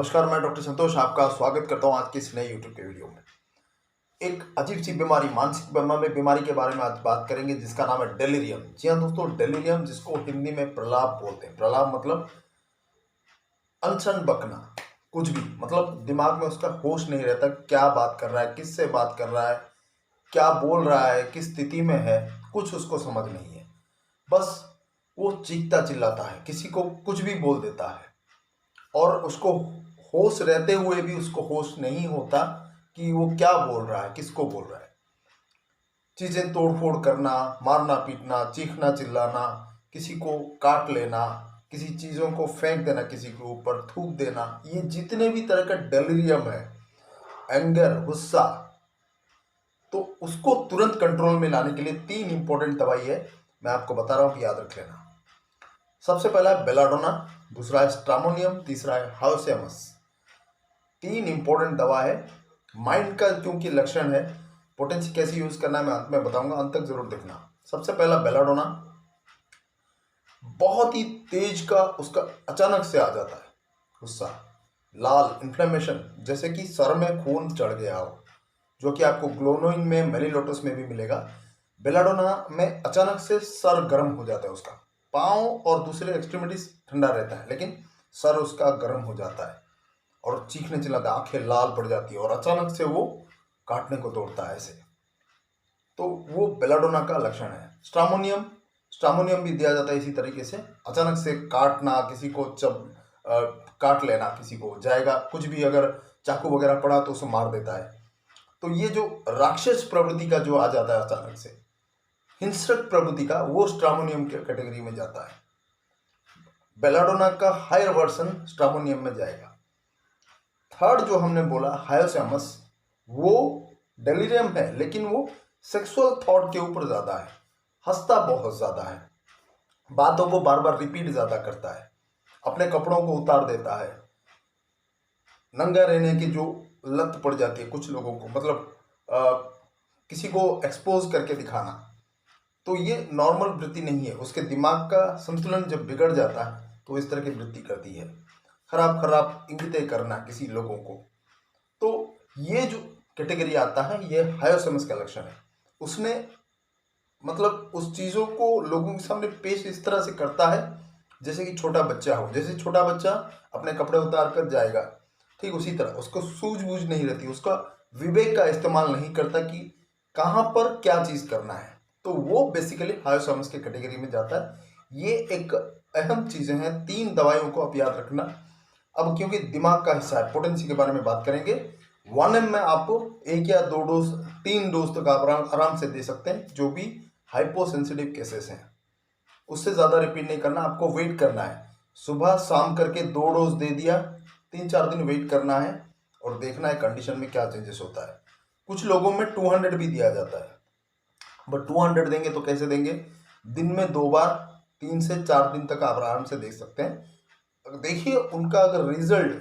नमस्कार, मैं डॉक्टर संतोष आपका स्वागत करता हूं आज के इस नए यूट्यूब के वीडियो में। एक अजीब सी बीमारी, मानसिक बीमारी के बारे में आज बात करेंगे जिसका नाम है डेलीरियम। जी हाँ दोस्तों, डेलीरियम जिसको हिंदी में प्रलाप बोलते हैं। प्रलाप मतलब अनशन बकना, कुछ भी, मतलब दिमाग में उसका होश नहीं रहता, क्या बात कर रहा है, किससे बात कर रहा है, क्या बोल रहा है, किस स्थिति में है, कुछ उसको समझ नहीं है। बस वो चीखता चिल्लाता है, किसी को कुछ भी बोल देता है और उसको होश रहते हुए भी उसको होश नहीं होता कि वो क्या बोल रहा है, किसको बोल रहा है। चीज़ें तोड़ फोड़ करना, मारना पीटना, चीखना चिल्लाना, किसी को काट लेना, किसी चीज़ों को फेंक देना, किसी के ऊपर थूक देना, ये जितने भी तरह का डेलीरियम है, एंगर, गुस्सा, तो उसको तुरंत कंट्रोल में लाने के लिए 3 इंपॉर्टेंट दवाई है, मैं आपको बता रहा हूँ कि याद रख लेना। सबसे पहला है बेलाडोना, दूसरा है स्ट्रामोनियम, तीसरा है हायोसेमस। 3 इंपॉर्टेंट दवा है। माइंड का क्योंकि लक्षण है, पोटेंसी कैसे यूज करना है मैं अंत में बताऊंगा, अंत तक जरूर देखना। सबसे पहला बेलाडोना, बहुत ही तेज का उसका अचानक से आ जाता है गुस्सा, लाल इन्फ्लेमेशन, जैसे कि सर में खून चढ़ गया हो, जो कि आपको ग्लोनोइन में, मेलिलोटस में भी मिलेगा। बेलाडोना में अचानक से सर गर्म हो जाता है उसका, पाँव और दूसरे एक्सट्रीमिटीज ठंडा रहता है लेकिन सर उसका गर्म हो जाता है और चीखने चिल्लाता है, आंखें लाल पड़ जाती है और अचानक से वो काटने को दौड़ता है ऐसे। तो वो बेलाडोना का लक्षण है। स्ट्रामोनियम, स्ट्रामोनियम भी दिया जाता है इसी तरीके से, अचानक से काटना, किसी को काट लेना, किसी को जाएगा, कुछ भी अगर चाकू वगैरह पड़ा तो उसे मार देता है। तो ये जो राक्षस प्रवृत्ति का जो आ जाता है अचानक से, हिंसक प्रवृत्ति का, वो स्ट्रामोनियम के कैटेगरी में जाता है। बेलाडोना का हायर वर्जन स्ट्रामोनियम में जाएगा। थर्ड जो हमने बोला हायोसेमस, वो डेलीरियम है लेकिन वो सेक्सुअल थॉट के ऊपर ज्यादा है, हंसता बहुत ज्यादा है, बातों को बार बार रिपीट ज्यादा करता है, अपने कपड़ों को उतार देता है, नंगा रहने की जो लत पड़ जाती है कुछ लोगों को, मतलब किसी को एक्सपोज करके दिखाना, तो ये नॉर्मल वृत्ति नहीं है। उसके दिमाग का संतुलन जब बिगड़ जाता है तो इस तरह की वृत्ति करती है, खराब खराब इंगितें करना किसी लोगों को। तो ये जो कैटेगरी आता है ये हायोसेमस का लक्षण है। उसने मतलब उस चीज़ों को लोगों के सामने पेश इस तरह से करता है जैसे कि छोटा बच्चा हो, जैसे छोटा बच्चा अपने कपड़े उतार कर जाएगा, ठीक उसी तरह उसको सूझबूझ नहीं रहती, उसका विवेक का इस्तेमाल नहीं करता कि कहाँ पर क्या चीज़ करना है। तो वो बेसिकली हायोसेमस के कैटेगरी में जाता है। ये एक अहम चीज़ें हैं, 3 दवाइयों को आप याद रखना। अब क्योंकि दिमाग का हिस्सा है, पोटेंसी के बारे में बात करेंगे। 1 में आप 1 या 2 डोज, 3 डोज तक आप आराम से दे सकते हैं, जो भी हाइपोसेंसिटिव केसेस हैं। उससे ज़्यादा रिपीट नहीं करना, आपको वेट करना है, सुबह शाम करके 2 डोज दे दिया, 3-4 दिन वेट करना है और देखना है कंडीशन में क्या चेंजेस होता है। कुछ लोगों में 200 भी दिया जाता है, बट 200 देंगे तो कैसे देंगे, दिन में 2 बार 3 से 4 दिन तक आप आराम से देख सकते हैं। देखिए उनका अगर रिजल्ट,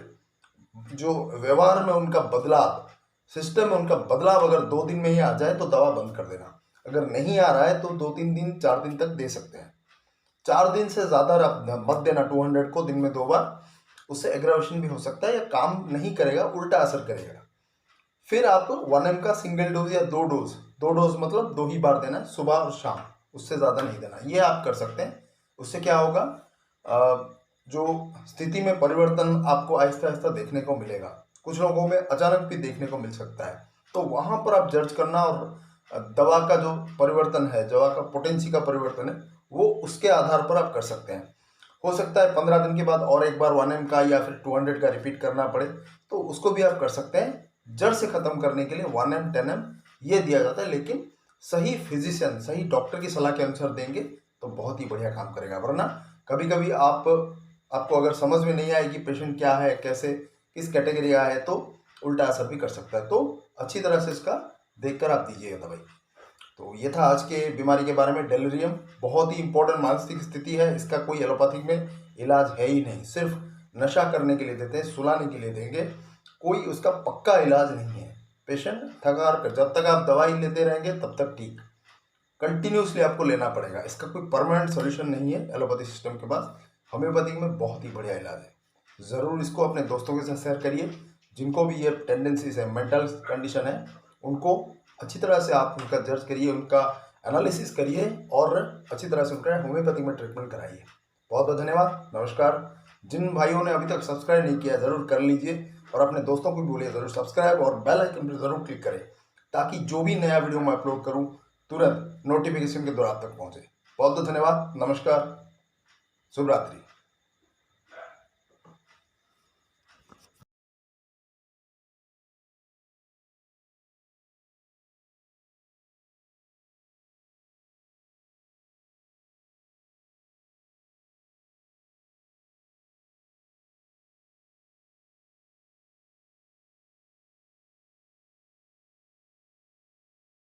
जो व्यवहार में उनका बदलाव, सिस्टम में उनका बदलाव अगर 2 दिन में ही आ जाए तो दवा बंद कर देना। अगर नहीं आ रहा है तो 2-3 दिन, 4 दिन तक दे सकते हैं। 4 दिन से ज़्यादा मत देना 200 को दिन में 2 बार, उससे एग्रावेशन भी हो सकता है या काम नहीं करेगा, उल्टा असर करेगा। फिर आप 1 का सिंगल डोज या 2 डोज, 2 डोज मतलब 2 ही बार देना है, सुबह और शाम, उससे ज़्यादा नहीं देना। ये आप कर सकते हैं। उससे क्या होगा, जो स्थिति में परिवर्तन आपको आहिस्ता आहिस्ता देखने को मिलेगा, कुछ लोगों में अचानक भी देखने को मिल सकता है। तो वहाँ पर आप जज करना और दवा का जो परिवर्तन है, दवा का पोटेंसी का परिवर्तन है, वो उसके आधार पर आप कर सकते हैं। हो सकता है 15 दिन के बाद और एक बार 1 का या फिर 200 का रिपीट करना पड़े, तो उसको भी आप कर सकते हैं। जड़ से खत्म करने के लिए 1 10 ये दिया जाता है, लेकिन सही फिजिशियन, सही डॉक्टर की सलाह के अनुसार देंगे तो बहुत ही बढ़िया काम करेगा। वरना कभी कभी आपको अगर समझ में नहीं आएगी पेशेंट क्या है, कैसे, किस कैटेगरी का है, तो उल्टा असर भी कर सकता है। तो अच्छी तरह से इसका देखकर आप दीजिएगा दवाई। तो ये था आज के बीमारी के बारे में, डेलीरियम। बहुत ही इंपॉर्टेंट मानसिक स्थिति है, इसका कोई एलोपैथिक में इलाज है ही नहीं, सिर्फ नशा करने के लिए देते हैं, सुलाने के लिए देंगे, कोई उसका पक्का इलाज नहीं है। पेशेंट थका हार कर, जब तक आप दवाई लेते रहेंगे तब तक ठीक, कंटिन्यूसली आपको लेना पड़ेगा। इसका कोई परमानेंट सोल्यूशन नहीं है एलोपैथी सिस्टम के पास। होम्योपैथिक में बहुत ही बढ़िया इलाज है। ज़रूर इसको अपने दोस्तों के साथ शेयर करिए। जिनको भी ये टेंडेंसीज है, मेंटल कंडीशन है, उनको अच्छी तरह से आप उनका जज करिए, उनका एनालिसिस करिए और अच्छी तरह से उनका होम्योपैथी में ट्रीटमेंट कराइए। बहुत बहुत धन्यवाद, नमस्कार। जिन भाइयों ने अभी तक सब्सक्राइब नहीं किया ज़रूर कर लीजिए और अपने दोस्तों को भी बोलिए ज़रूर सब्सक्राइब और बेल आइकन पर ज़रूर क्लिक करें, ताकि जो भी नया वीडियो मैं अपलोड करूं तुरंत नोटिफिकेशन के द्वारा आप तक पहुंचे। बहुत बहुत धन्यवाद, नमस्कार, शुभ रात्रि।